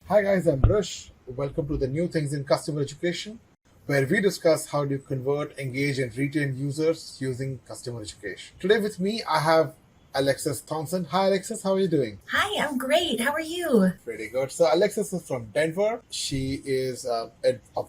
Hi guys, I'm Rush. Welcome to the New Things in Customer Education, where we discuss how do you convert, engage, and retain users using customer education. Today with me, I have Alexis Thompson. Hi Alexis, how are you doing? Hi, I'm great. How are you? Pretty good. So Alexis is from Denver. She is a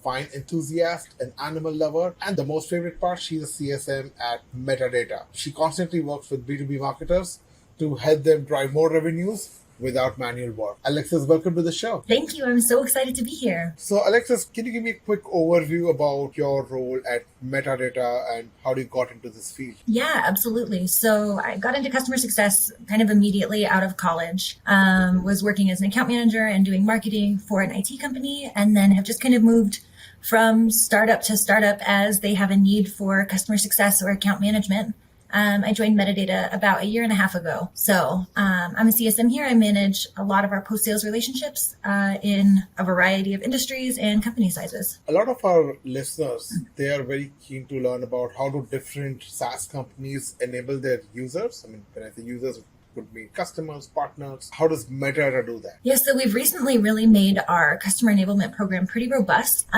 wine enthusiast, an animal lover, and the most favorite part, she's a CSM at Metadata. She constantly works with B2B marketers to help them drive more revenues without manual work. Alexis, welcome to the show. Thank you. I'm so excited to be here. So, Alexis, can you give me a quick overview about your role at Metadata and how you got into this field? Yeah, absolutely. So I got into customer success kind of immediately out of college. Was working as an account manager and doing marketing for an IT company, and then have just kind of moved from startup to startup as they have a need for customer success or account management. I joined Metadata about a year and a half ago. So I'm a CSM here. I manage a lot of our post-sales relationships in a variety of industries and company sizes. A lot of our listeners, they are very keen to learn about how do different SaaS companies enable their users. I mean, when I say users, could be customers, partners. How does Metadata do that? Yes, so we've recently really made our customer enablement program pretty robust.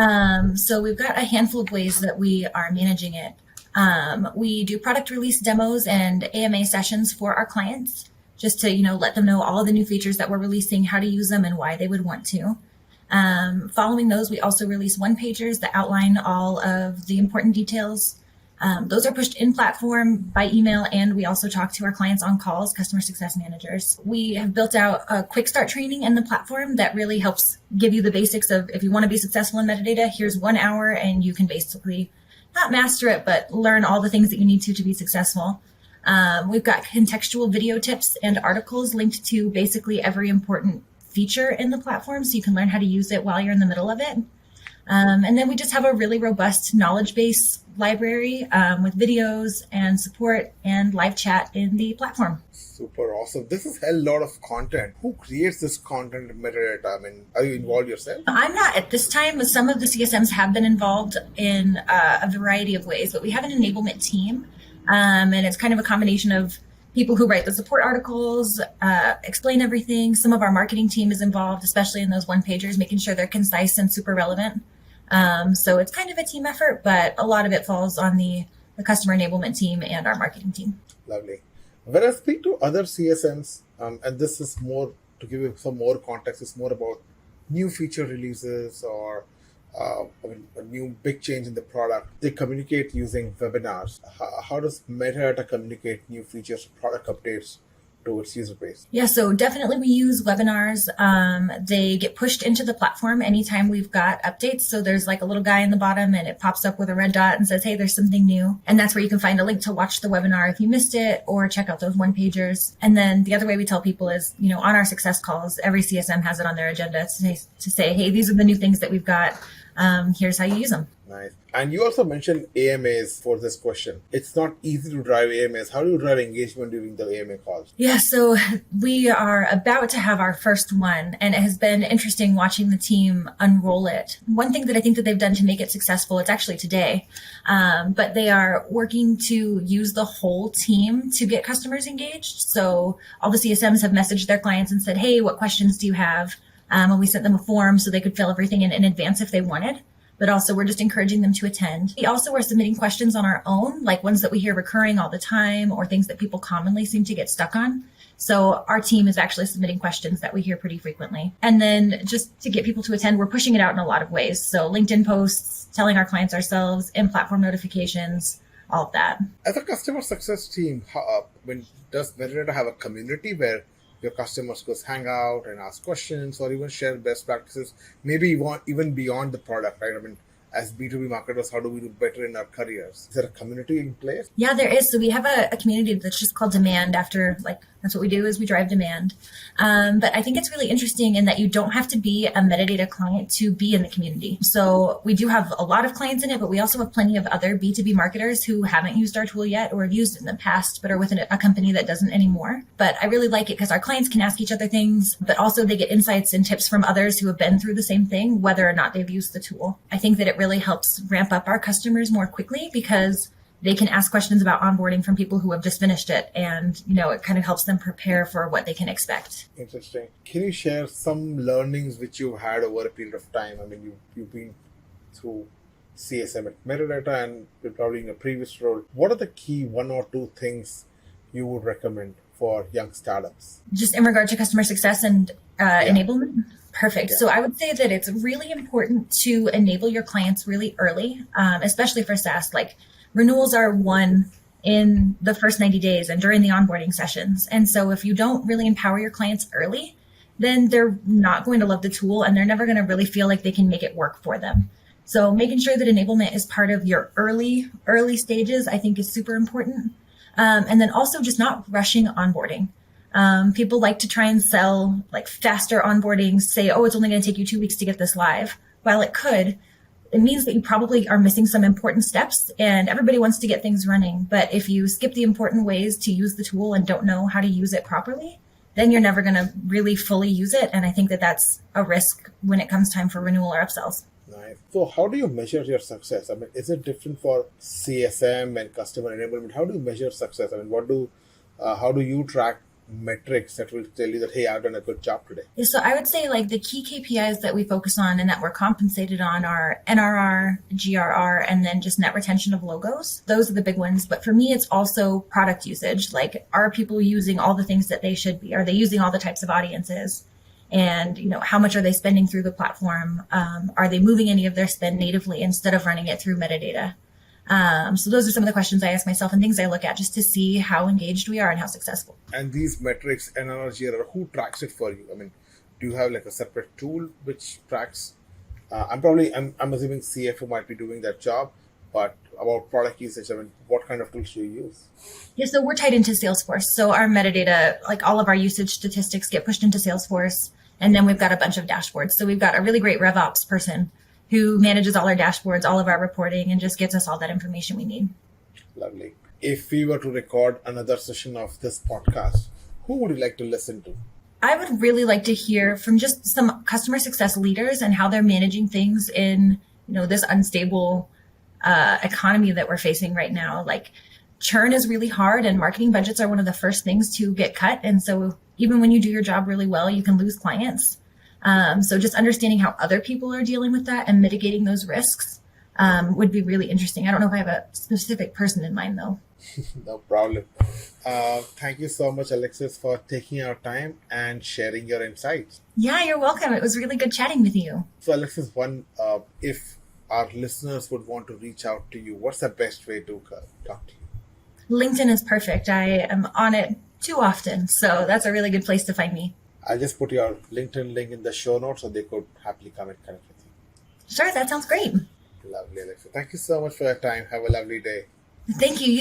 So we've got a handful of ways that we are managing it. We do product release demos and AMA sessions for our clients, just to, let them know all of the new features that we're releasing, how to use them, and why they would want to. Following those, we also release one-pagers that outline all of the important details. Those are pushed in platform by email, and we also talk to our clients on calls, customer success managers. We have built out a quick start training in the platform that really helps give you the basics of, if you want to be successful in Metadata, here's 1 hour and you can basically not master it, but learn all the things that you need to be successful. We've got contextual video tips and articles linked to basically every important feature in the platform, so you can learn how to use it while you're in the middle of it. And then we just have a really robust knowledge base library with videos and support and live chat in the platform. Super awesome. This is a lot of content. Who creates this content in Metadata? I mean, are you involved yourself? I'm not at this time. Some of the CSMs have been involved in a variety of ways, but we have an enablement team. And it's kind of a combination of people who write the support articles, explain everything. Some of our marketing team is involved, especially in those one-pagers, making sure they're concise and super relevant. So it's kind of a team effort, but a lot of it falls on the customer enablement team and our marketing team. Lovely. When I speak to other CSMs, and this is more to give you some more context, it's more about new feature releases or a new big change in the product. They communicate using webinars. How does Metadata communicate new features, product updates to its user base? Yeah, so definitely we use webinars. They get pushed into the platform anytime we've got updates. So there's like a little guy in the bottom and it pops up with a red dot and says, hey, there's something new. And that's where you can find a link to watch the webinar if you missed it, or check out those one-pagers. And then the other way we tell people is, on our success calls, every CSM has it on their agenda to say, hey, these are the new things that we've got. Here's how you use them. Nice. And you also mentioned AMAs for this question. It's not easy to drive AMAs. How do you drive engagement during the AMA calls? Yeah, so we are about to have our first one, and it has been interesting watching the team unroll it. One thing that I think that they've done to make it successful, it's actually today, but they are working to use the whole team to get customers engaged. So all the CSMs have messaged their clients and said, hey, what questions do you have? And we sent them a form so they could fill everything in advance if they wanted. But also we're just encouraging them to attend. We also are submitting questions on our own, like ones that we hear recurring all the time or things that people commonly seem to get stuck on. So our team is actually submitting questions that we hear pretty frequently. And then just to get people to attend, we're pushing it out in a lot of ways. So LinkedIn posts, telling our clients ourselves, in-platform notifications, all of that. As a customer success team, does Metadata have a community where your customers go hang out and ask questions or even share best practices, maybe even beyond the product, right? I mean, as B2B marketers, how do we do better in our careers? Is there a community in place? Yeah, there is. So we have a community that's just called Demand after, that's what we do is we drive demand. But I think it's really interesting in that you don't have to be a Metadata client to be in the community. So we do have a lot of clients in it, but we also have plenty of other B2B marketers who haven't used our tool yet or have used it in the past, but are with a company that doesn't anymore. But I really like it because our clients can ask each other things, but also they get insights and tips from others who have been through the same thing, whether or not they've used the tool. I think that it really helps ramp up our customers more quickly because they can ask questions about onboarding from people who have just finished it. And, it kind of helps them prepare for what they can expect. Interesting. Can you share some learnings which you've had over a period of time? I mean, you've been through CSM at Metadata and you're probably in a previous role. What are the key one or two things you would recommend for young startups? Just in regard to customer success and enablement? Perfect. Yeah. So I would say that it's really important to enable your clients really early, especially for SaaS. Like renewals are won in the first 90 days and during the onboarding sessions. And so if you don't really empower your clients early, then they're not going to love the tool and they're never going to really feel like they can make it work for them. So making sure that enablement is part of your early stages, I think is super important. And then also just not rushing onboarding. People like to try and sell like faster onboarding, say, oh, it's only going to take you 2 weeks to get this live. While it could, it means that you probably are missing some important steps and everybody wants to get things running. But if you skip the important ways to use the tool and don't know how to use it properly, then you're never going to really fully use it. And I think that that's a risk when it comes time for renewal or upsells. Nice. So how do you measure your success? I mean, is it different for CSM and customer enablement? How do you measure success? I mean, how do you track metrics that will tell you that, hey, I've done a good job today? Yeah, so I would say like the key KPIs that we focus on and that we're compensated on are NRR, GRR, and then just net retention of logos. Those are the big ones. But for me, it's also product usage. Like, are people using all the things that they should be? Are they using all the types of audiences? And, how much are they spending through the platform? Are they moving any of their spend natively instead of running it through metadata? So those are some of the questions I ask myself and things I look at just to see how engaged we are and how successful. And these metrics, NRR, who tracks it for you? I mean, do you have like a separate tool which tracks? I'm assuming CFO might be doing that job, but about product usage, I mean, what kind of tools do you use? Yeah, so we're tied into Salesforce. So our metadata, like all of our usage statistics get pushed into Salesforce. And then we've got a bunch of dashboards. So we've got a really great RevOps person who manages all our dashboards, all of our reporting, and just gets us all that information we need. Lovely. If we were to record another session of this podcast, who would you like to listen to? I would really like to hear from just some customer success leaders and how they're managing things in, this unstable economy that we're facing right now. Like, churn is really hard and marketing budgets are one of the first things to get cut. And so even when you do your job really well, you can lose clients. So just understanding how other people are dealing with that and mitigating those risks would be really interesting. I don't know if I have a specific person in mind, though. No problem. Thank you so much, Alexis, for taking our time and sharing your insights. Yeah, you're welcome. It was really good chatting with you. So, Alexis, if our listeners would want to reach out to you, what's the best way to talk to you? LinkedIn is perfect. I am on it too often, so that's a really good place to find me. I'll just put your LinkedIn link in the show notes so they could happily come and connect with you. Sure, that sounds great. Lovely, Alexis. Thank you so much for your time. Have a lovely day. Thank you.